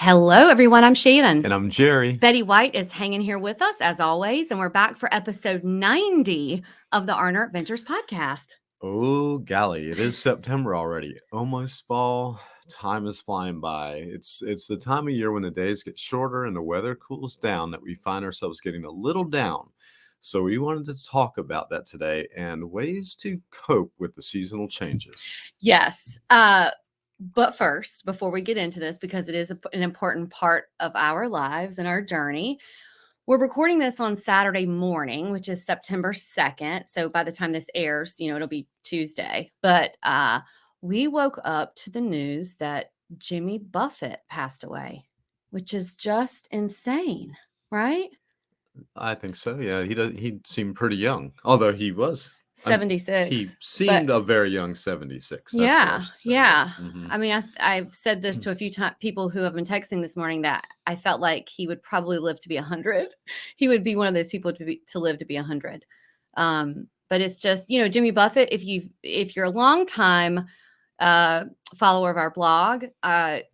Hello, everyone. I'm Shannon. And I'm Jerry. Betty White is hanging here with us as always, and we're back for episode 90 of the Arner Adventures podcast. Oh, golly, it is September already. Almost fall. Time is flying by. It's the time of year when the days get shorter and the weather cools down that we find ourselves getting a little down. So we wanted to talk about that today and ways to cope with the seasonal changes. Yes. But first, before we get into this, because it is an important part of our lives and our journey, we're recording this on Saturday morning, which is September 2nd. So by the time this airs, it'll be Tuesday. But we woke up to the news that Jimmy Buffett passed away, which is just insane, right? I think so. Yeah, he seemed pretty young, although he was. He 76. seemed a very young 76. That's what I Yeah, should say. yeah. Mhm. I mean, I've said this to a few people who have been texting this morning that I felt like he would probably live to be 100. He would be one of those people to live to be 100. But it's just, Jimmy Buffett, if you're a long time follower of our blog,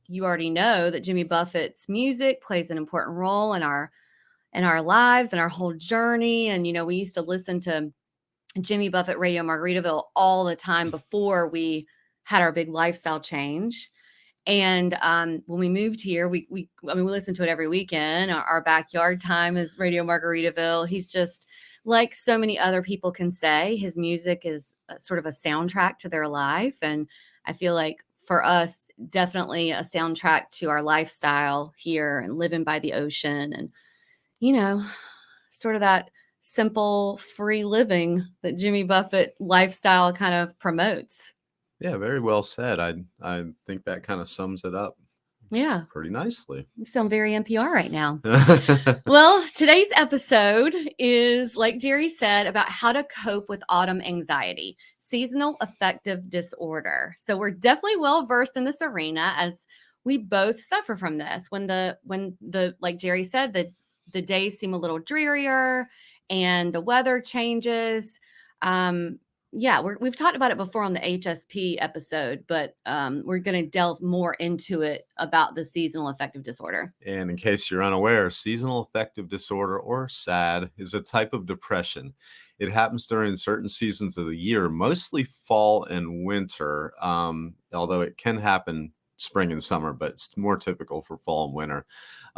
you already know that Jimmy Buffett's music plays an important role in our lives and our whole journey. And we used to listen to Jimmy Buffett Radio Margaritaville all the time before we had our big lifestyle change. And when we moved here, we listen to it every weekend. Our backyard time is Radio Margaritaville. He's just, like so many other people can say, his music is sort of a soundtrack to their life. And I feel like for us, definitely a soundtrack to our lifestyle here and living by the ocean and, sort of that simple, free living that Jimmy Buffett lifestyle kind of promotes. Yeah, very well said. I think that kind of sums it up Yeah. pretty nicely. You sound very NPR right now. Well, today's episode is, like Jerry said, about how to cope with autumn anxiety, seasonal affective disorder. So we're definitely well versed in this arena as we both suffer from this. When the like Jerry said, the days seem a little drearier and the weather changes. We've talked about it before on the HSP episode, but we're going to delve more into it about the seasonal affective disorder. And in case you're unaware, seasonal affective disorder, or SAD, is a type of depression. It happens during certain seasons of the year, mostly fall and winter, although it can happen spring and summer, but it's more typical for fall and winter.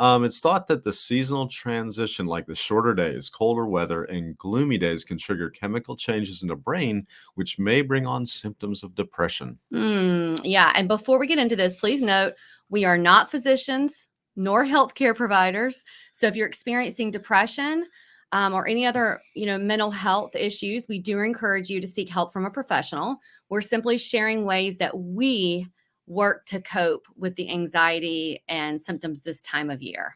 It's thought that the seasonal transition, like the shorter days, colder weather, and gloomy days, can trigger chemical changes in the brain, which may bring on symptoms of depression. Yeah. And before we get into this, please note, we are not physicians nor healthcare providers. So if you're experiencing depression or any other, mental health issues, we do encourage you to seek help from a professional. We're simply sharing ways that we work to cope with the anxiety and symptoms this time of year.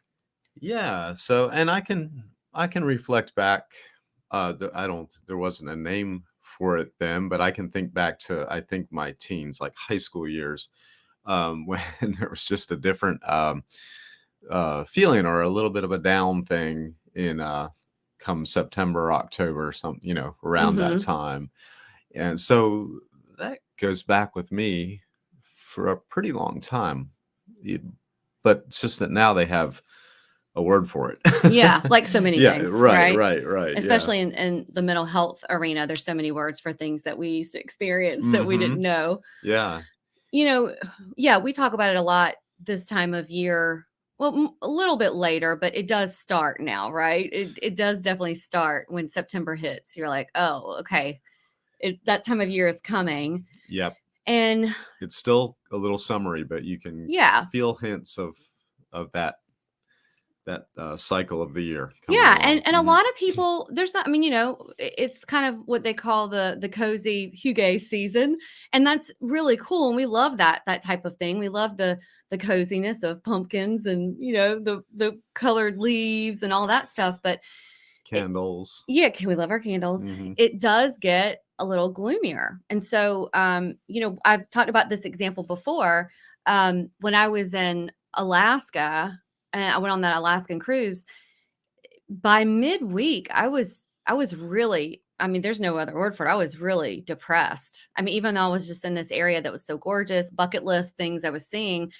Yeah. So, and I can reflect back. There wasn't a name for it then, but I can think back to, I think, my teens, like high school years, when there was just a different feeling or a little bit of a down thing in come September, October, something, around that time. And so that goes back with me for a pretty long time. But it's just that now they have a word for it. Yeah, like so many things. Right. Especially yeah. in the mental health arena, there's so many words for things that we used to experience that we didn't know. Yeah. We talk about it a lot this time of year. Well, a little bit later, but it does start now, right? It does definitely start when September hits. You're like, oh, okay, that time of year is coming. Yep. And it's still a little summery, but you can feel hints of that cycle of the year. Yeah. And a lot of people, there's not, it's kind of what they call the cozy hygge season. And that's really cool. And we love that type of thing. We love the coziness of pumpkins and, the colored leaves and all that stuff. But candles. We love our candles. It does get a little gloomier. And so, I've talked about this example before. When I was in Alaska, and I went on that Alaskan cruise, by midweek, I was really, there's no other word for it. I was really depressed. Even though I was just in this area that was so gorgeous, bucket list things I was seeing,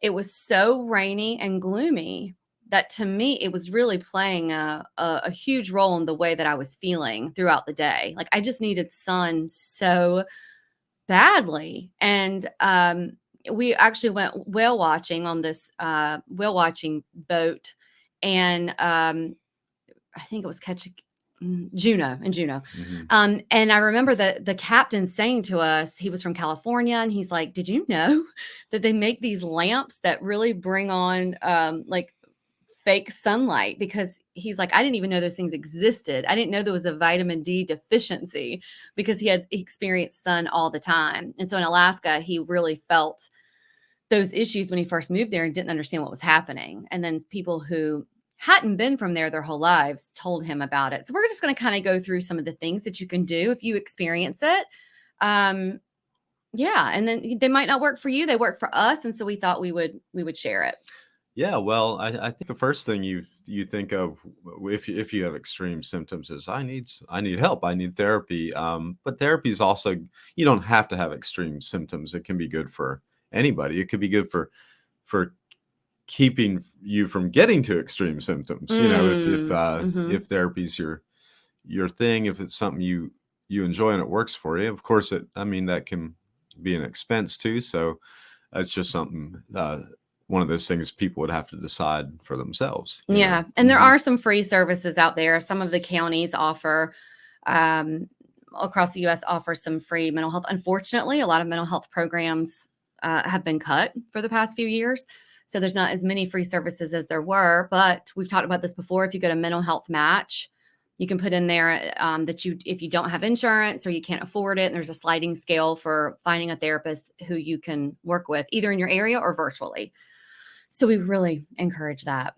it was so rainy and gloomy that to me, it was really playing a huge role in the way that I was feeling throughout the day. Like I just needed sun so badly. And we actually went whale watching on this whale watching boat. And I think it was Juneau in Juneau. Mm-hmm. And I remember the captain saying to us, he was from California, and he's like, "Did you know that they make these lamps that really bring on like fake sunlight?" Because he's like, "I didn't even know those things existed. I didn't know there was a vitamin D deficiency," because he experienced sun all the time. And so in Alaska, he really felt those issues when he first moved there and didn't understand what was happening. And then people who hadn't been from there their whole lives told him about it. So we're just going to kind of go through some of the things that you can do if you experience it. Yeah, and then they might not work for you, they work for us, and so we thought we would share it. Yeah, well, I think the first thing you think of if you have extreme symptoms is I need help, I need therapy. But therapy is also, you don't have to have extreme symptoms. It can be good for anybody. It could be good for keeping you from getting to extreme symptoms. You know, Mm-hmm. if therapy's your thing, if it's something you enjoy and it works for you, of course I mean that can be an expense too. So it's just something. One of those things people would have to decide for themselves. You Yeah, know? and there Mhm. are some free services out there. Some of the counties offer, um, across the U.S. offer some free mental health. Unfortunately, a lot of mental health programs have been cut for the past few years, so there's not as many free services as there were. But we've talked about this before. If you go to Mental Health Match, you can put in there that if you don't have insurance or you can't afford it, and there's a sliding scale for finding a therapist who you can work with, either in your area or virtually. So we really encourage that.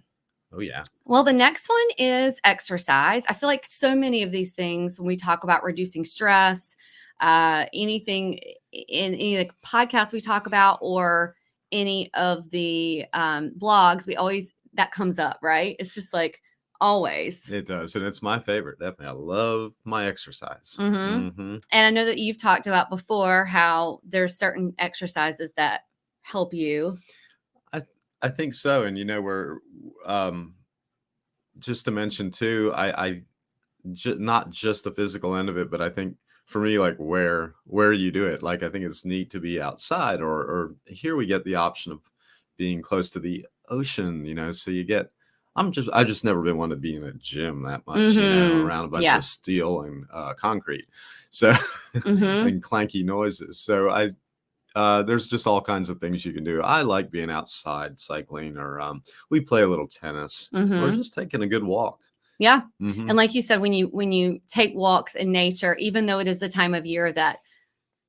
Oh yeah. Well, the next one is exercise. I feel like so many of these things, when we talk about reducing stress, anything in any of the podcasts we talk about, or any of the blogs, that comes up, right? It's just like always. It does, and it's my favorite. Definitely, I love my exercise. Mm-hmm. Hmm. And I know that you've talked about before how there's certain exercises that help you. I think so, and you know we're um, just to mention too. Not just the physical end of it, but I think for me, like where you do it, like I think it's neat to be outside, or here we get the option of being close to the ocean, you know. So you get, I just never been one to be in a gym that much, you know, Mm-hmm. around a bunch Yeah. of steel and concrete, so Mm-hmm. and clanky noises. So there's just all kinds of things you can do. I like being outside cycling, or we play a little tennis, or Mm-hmm. just taking a good walk. Yeah. Hmm. And like you said, when you take walks in nature, even though it is the time of year that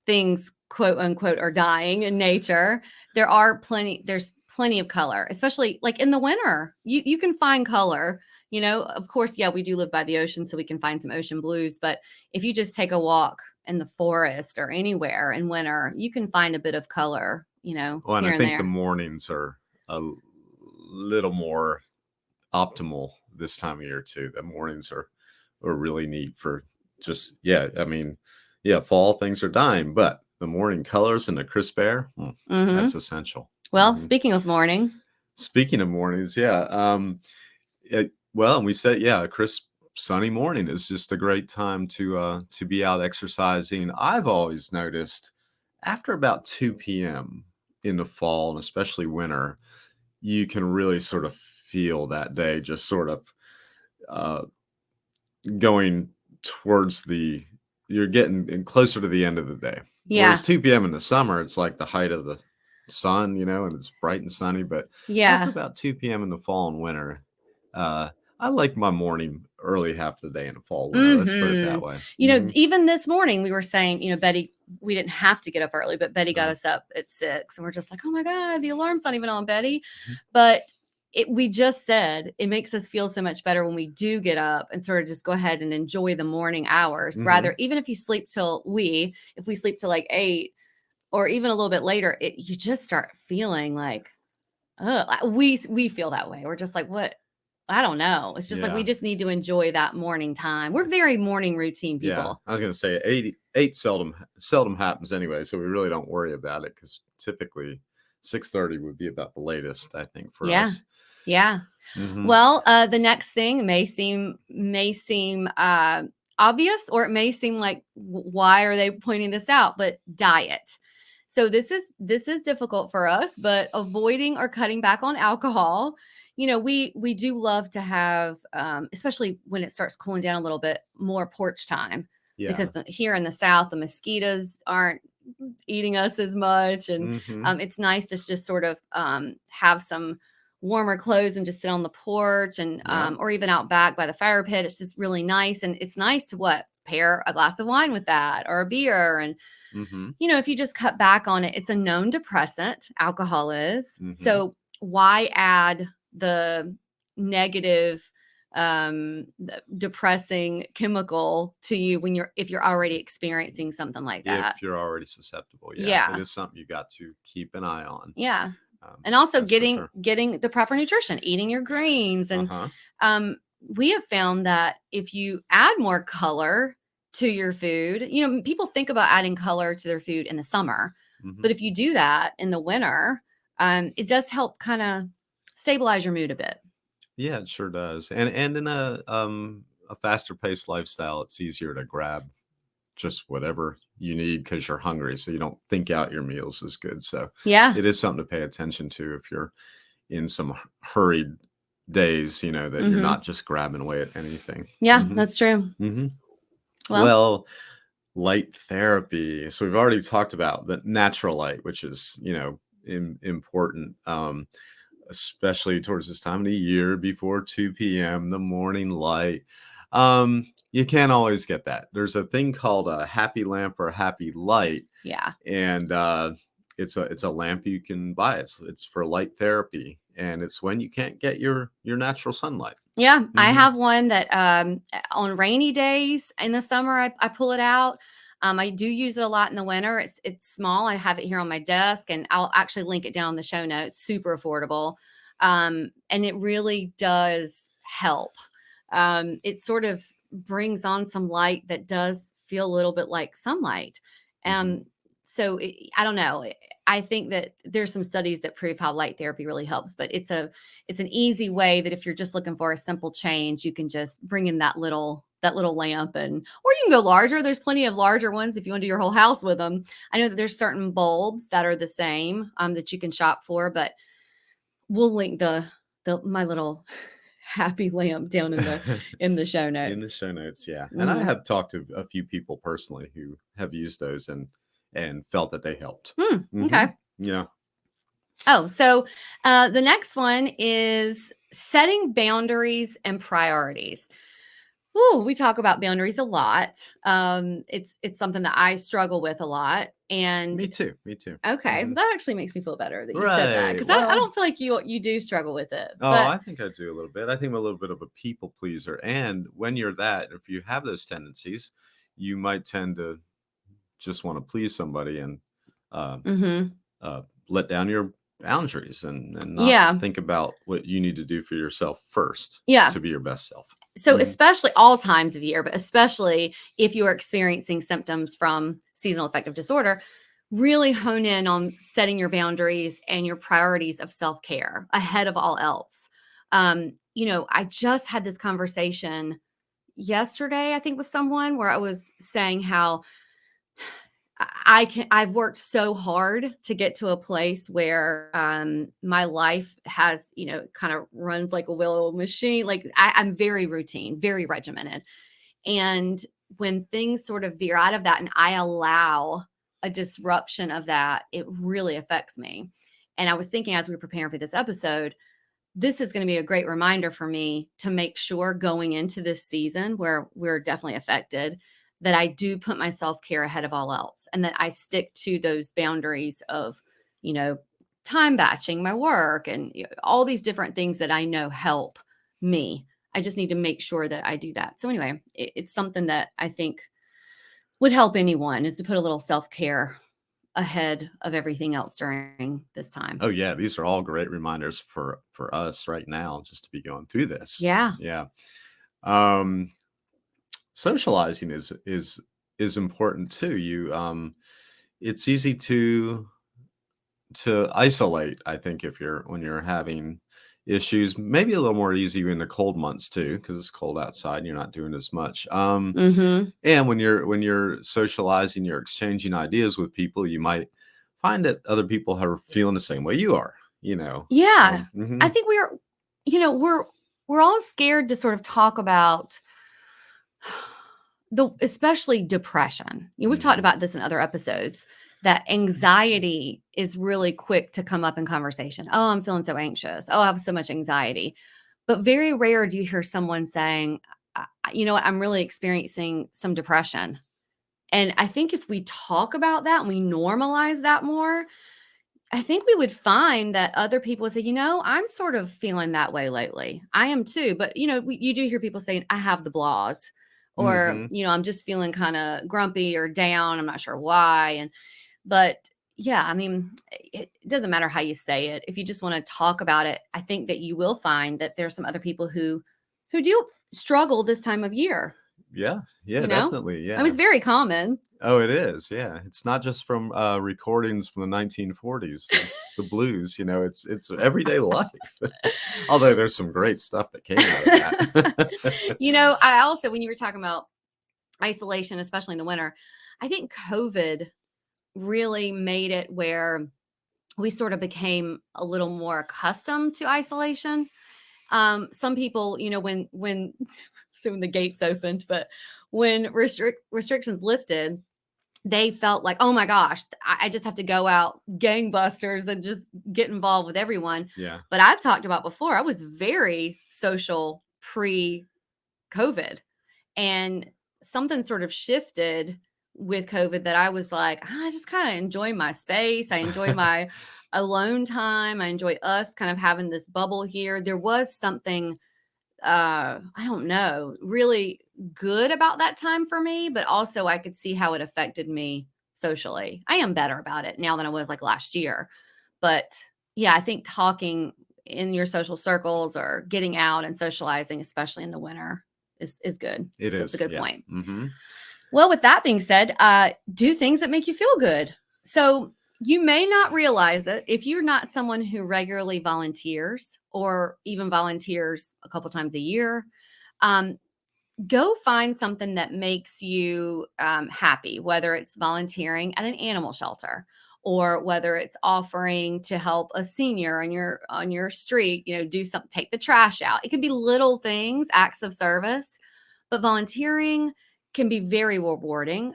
things quote unquote are dying in nature, there's plenty of color, especially like in the winter. You can find color. You know, of course, yeah, we do live by the ocean, so we can find some ocean blues. But if you just take a walk in the forest or anywhere in winter, you can find a bit of color, you know, Well, and I here and think the there. mornings are little more optimal this time of year too. The mornings are really neat for just, yeah. I mean, yeah, fall things are dying, but the morning colors and the crisp air, Mm-hmm. that's essential. Well, Hmm. speaking of morning, Speaking of mornings, yeah. Well, and we said, yeah, a crisp sunny morning is just a great time to be out exercising. I've always noticed after about 2 p.m. in the fall, and especially winter, you can really sort of feel that day just sort of uh, going towards you're getting closer to the end of the day. yeah, Whereas 2 p.m. in the summer, it's like the height of the sun, you know, and it's bright and sunny. But after yeah. about 2 p.m. in the fall and winter, uh, I like my morning early half of the day in the fall, winter. Let's put it that Mhm. way. You know, even this morning we were saying, Betty, we didn't have to get up early, but Betty got Uh, us up at 6, and we're just like, "Oh my god, the alarm's not even on, Betty." mhm. But we just said it makes us feel so much better when we do get up and sort of just go ahead and enjoy the morning hours. Rather, Mhm. even if you sleep if we sleep till like 8 or even a little bit later, you just start feeling like, oh, we feel that way. We're just like, what? I don't know. It's just like we Yeah. just need to enjoy that morning time. We're very morning routine Yeah. people. I was gonna say eight seldom happens anyway, so we really don't worry about it because typically 6:30 would be about the latest, I think, for Yeah. us. Yeah. Mhm. Well, the next thing may seem obvious, or it may seem like, why are they pointing this out? But diet. So this is difficult for us, but avoiding or cutting back on alcohol. We do love to have, especially when it starts cooling down a little bit, more porch time, because Yeah. here in the South, the mosquitoes aren't eating us as much, and Mhm. it's nice to just sort of have some warmer clothes and just sit on the porch, and Yeah. or even out back by the fire pit. It's just really nice, and it's nice to pair a glass of wine with that, or a beer. And Mhm. if you just cut back on it, it's a known depressant, alcohol is. Mhm. So why add the negative, depressing chemical to you when if you're already experiencing something like that? If you're already susceptible, yeah, it Yeah. is something you got to keep an eye on. Yeah. And also That's for getting sure. getting the proper nutrition, eating your greens. And Uh-huh. we have found that if you add more color to your food, people think about adding color to their food in the summer, Mhm. but if you do that in the winter, it does help kind of stabilize your mood a bit. Yeah, it sure does. And in a faster paced lifestyle, it's easier to grab just whatever you need because you're hungry, so you don't think out your meals as good. So Yeah. it is something to pay attention to if you're in some hurried days, that you're Hmm. not just grabbing away at anything. Yeah, Hmm. that's true. Hmm. Well, Well, light therapy. So we've already talked about the natural light, which is, important, especially towards this time of the year before 2 p.m., the morning light. You can't always get that. There's a thing called a happy lamp or a happy light, yeah. and it's a lamp you can buy. It's for light therapy, and it's when you can't get your natural sunlight. Yeah, I Hmm. have one that, on rainy days in the summer, I pull it out. I do use it a lot in the winter. It's small. I have it here on my desk, and I'll actually link it down in the show notes. Super affordable, and it really does help. It sort of brings on some light that does feel a little bit like sunlight. Hmm. Um, so I don't know. I think that there's some studies that prove how light therapy really helps, but it's an easy way that if you're just looking for a simple change, you can just bring in that little lamp. And or you can go larger. There's plenty of larger ones if you want to do your whole house with them. I know that there's certain bulbs that are the same, that you can shop for, but we'll link the my little happy lamp down in the show In the notes. show notes, yeah. And I Mhm. have talked to a few people personally who have used those and felt that they helped. Hmm. Okay. Yeah. Oh, so the next one is setting boundaries and priorities. Ooh, we talk about boundaries a lot. It's something that I struggle with a lot. And Me too. Me too. okay, Hmm. that actually makes me feel better that you said that, Right. because I Well, don't feel like you do struggle with it. oh, But I think I do a little bit. I think I'm a little bit of a people pleaser. And when you're that, if you have those tendencies, you might tend to just want to please somebody and uh, mhm. let down your boundaries and not Yeah, think about what you need to do for yourself first yeah. to be your best self. So Hmm. especially all times of year, but especially if you are experiencing symptoms from seasonal affective disorder, really hone in on setting your boundaries and your priorities of self-care ahead of all else. I just had this conversation yesterday, I think, with someone where I was saying how I've worked so hard to get to a place where my life has, kind of runs like a well-oiled machine. Like I'm very routine, very regimented. And when things sort of veer out of that and I allow a disruption of that, it really affects me. And I was thinking, as we were preparing for this episode, this is going to be a great reminder for me to make sure going into this season where we're definitely affected, that I do put my self-care ahead of all else, and that I stick to those boundaries of, you know, time batching my work and all these different things that I know help me. I just need to make sure that I do that. So anyway, it's something that I think would help anyone, is to put a little self-care ahead of everything else during this time. Oh yeah, these are all great reminders for us right now just to be going through this. Yeah. Yeah. Um Socializing is important too. It's easy to to isolate. I think if you're when you're having issues, maybe a little more easy in the cold months too, because it's cold outside and you're not doing as much. Mm-hmm. And when you're socializing, you're exchanging ideas with people, you might find that other people are feeling the same way you are. You know. Yeah. I Mhm. think we're all scared to sort of talk about especially depression. We've talked Mhm. about this in other episodes that anxiety is really quick to come up in conversation. Oh, I'm feeling so anxious. Oh, I have so much anxiety. But very rare do you hear someone saying, you know what, I'm really experiencing some depression. And I think if we talk about that and we normalize that more, I think we would find that other people would say, I'm sort of feeling that way lately. I am too. But, you do hear people saying, I have the blahs, or, Mhm. I'm just feeling kind of grumpy or down. I'm not sure why. But yeah, I mean, it doesn't matter how you say it. If you just want to talk about it, I think that you will find that there's some other people who do struggle this time of year, Yeah. Yeah, you know? definitely. I mean, Yeah. it's very common. Oh, it is. Yeah. It's not just from recordings from the 1940s, the blues, it's everyday life. Although there's some great stuff that came out of that. I also, when you were talking about isolation, especially in the winter, I think COVID really made it where we sort of became a little more accustomed to isolation. Some people, when soon the gates opened, but when restrictions lifted, they felt like, oh my gosh, I just have to go out gangbusters and just get involved with everyone. Yeah. But I've talked about before, I was very social pre COVID. And something sort of shifted with COVID that I was like, I just kind of enjoy my space. I enjoy my alone time. I enjoy us kind of having this bubble here. There was something, I don't know, really good about that time for me, but also I could see how it affected me socially. I am better about it now than I was like last year. But yeah, I think talking in your social circles or getting out and socializing, especially in the winter, is good. It So it's a is. good Yeah. point. Mhm. Well, with that being said, do things that make you feel good. So you may not realize it if you're not someone who regularly volunteers or even volunteers a couple times a year. Um, Go find something that makes you happy, whether it's volunteering at an animal shelter or whether it's offering to help a senior on your street, do something, take the trash out. It can be little things, acts of service, but volunteering can be very rewarding.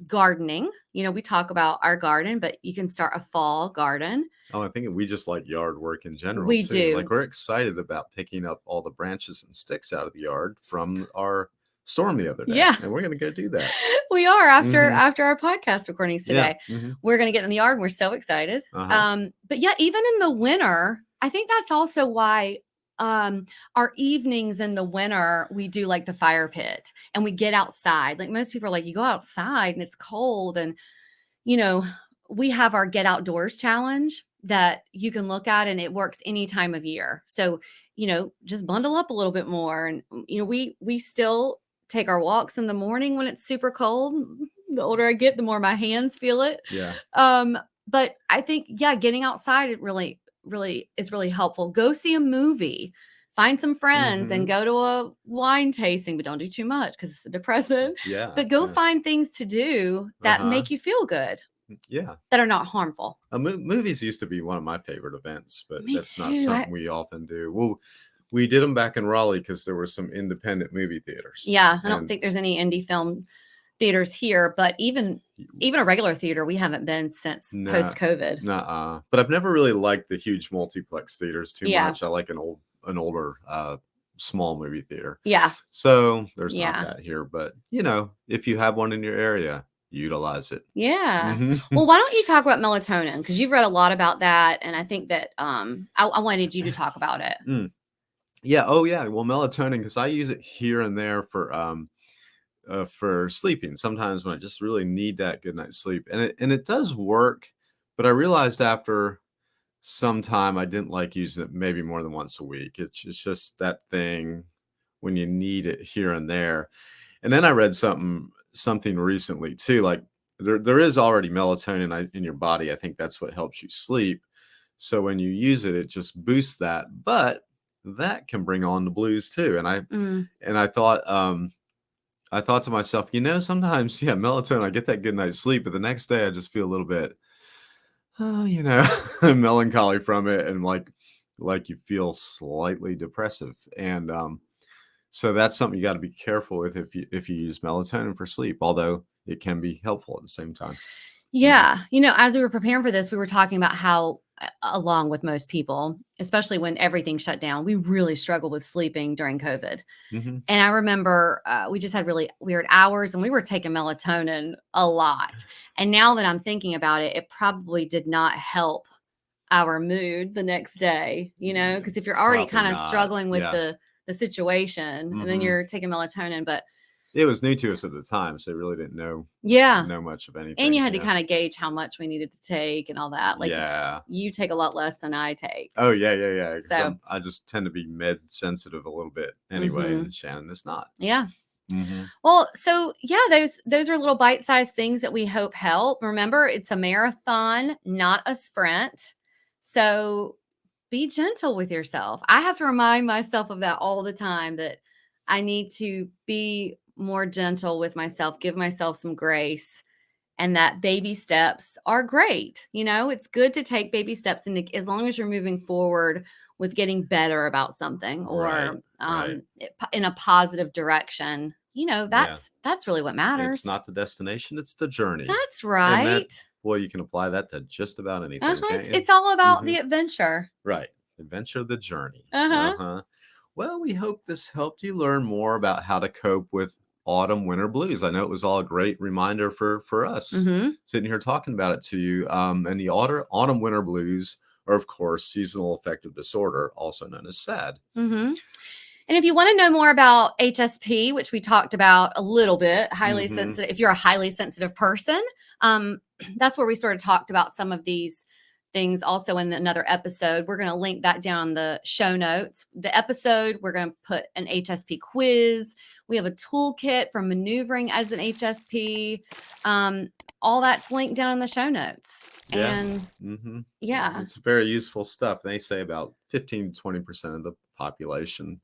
Gardening, we talk about our garden, but you can start a fall garden. Oh, I think we just like yard work in general We too. Like do. we're excited about picking up all the branches and sticks out of the yard from our storm the other day, Yeah. and we're gonna go do that. We are after Mhm. after our podcast recordings Yeah. today. Mhm. We're going to get in the yard. We're so excited. Uh-huh. But yeah, even in the winter, I think that's also why our evenings in the winter we do like the fire pit and we get outside. Like most people are like, you go outside and it's cold, and you know we have our get outdoors challenge that you can look at, and it works any time of year. So just bundle up a little bit more, and we still take our walks in the morning when it's super cold. The older I get, the more my hands feel it. Yeah. Um, but I think, yeah, getting outside, it really, really is really helpful. Go see a movie, find some friends and Mhm. go to a wine tasting, but don't do too much because it's a depressant. Yeah. But go Yeah. find things to do that Uh-huh. make you feel good, Yeah. that are not harmful. Movies used to be one of my favorite events, but Me that's not too. something we often do. Well, we did them back in Raleigh because there were some independent movie theaters, Yeah, I don't and think there's any indie film theaters here, but even a regular theater, we haven't been since no, post-COVID. nuh-uh. But I've never really liked the huge multiplex theaters too Yeah. much. I like an older small movie theater. Yeah. So there's not Yeah. that here, but if you have one in your area, utilize it. Yeah. Hmm. Well, why don't you talk about melatonin? Because you've read a lot about that, and I think that I wanted you to talk about it. Yeah. Oh, yeah. Well, melatonin, because I use it here and there for sleeping. Sometimes when I just really need that good night's sleep, and it does work. But I realized after some time I didn't like using it maybe more than once a week. It's just that thing when you need it here and there. And then I read something recently too, like there is already melatonin in your body. I think that's what helps you sleep. So when you use it, it just boosts that, but that can bring on the blues too. And I thought to myself, sometimes, yeah, melatonin, I get that good night's sleep, but the next day I just feel a little bit, melancholy from it, and like you feel slightly depressive. And so that's something you got to be careful with if you use melatonin for sleep, although it can be helpful at the same time. Yeah. As we were preparing for this, we were talking about how, along with most people, especially when everything shut down, we really struggled with sleeping during COVID. Mm-hmm. And I remember we just had really weird hours, and we were taking melatonin a lot. And now that I'm thinking about it, it probably did not help our mood the next day, because if you're already kind of struggling with the situation, and then you're taking melatonin, but it was new to us at the time, so we really didn't know much of anything. And you had to kind of gauge how much we needed to take and all that. Like, you take a lot less than I take. Oh, yeah. So I just tend to be med sensitive a little bit anyway, and Shannon is not. Yeah. Well, so yeah, those are little bite-sized things that we hope help. Remember, it's a marathon, not a sprint. So be gentle with yourself. I have to remind myself of that all the time, that I need to be more gentle with myself, give myself some grace, and that baby steps are great. It's good to take baby steps, and as long as you're moving forward with getting better about something, or in a positive direction, that's really what matters. It's not the destination, it's the journey. That's right. Well, you can apply that to just about anything. It's all about the adventure. Right. Adventure, the journey. Well, we hope this helped you learn more about how to cope with autumn winter blues. I know it was all a great reminder for us sitting here talking about it to you. And the autumn winter blues are, of course, seasonal affective disorder, also known as SAD. And if you want to know more about HSP, which we talked about a little bit, highly sensitive, if you're a highly sensitive person, that's where we sort of talked about some of these things also in another episode. We're going to link that down the show notes. The episode, we're going to put an HSP quiz. We have a toolkit for maneuvering as an HSP. All that's linked down in the show notes. And it's very useful stuff. They say about 15 to 20% of the population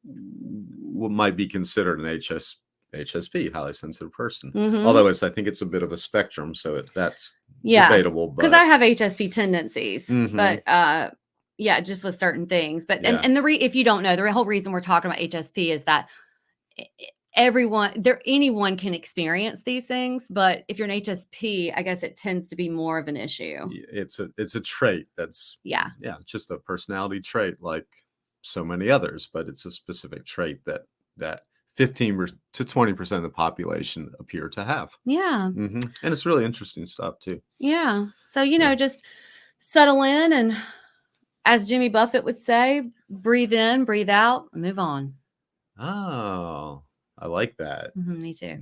might be considered an HSP, highly sensitive person. Although I think it's a bit of a spectrum, so that's debatable. Because I have HSP tendencies, but just with certain things. But and if you don't know, the whole reason we're talking about HSP is that anyone can experience these things, but if you're an HSP, I guess it tends to be more of an issue. It's a trait that's just a personality trait like so many others, but it's a specific trait that 15 to 20% of the population appear to have. And it's really interesting stuff too. So just settle in, and as Jimmy Buffett would say, breathe in, breathe out, move on. Oh, I like that. Me too.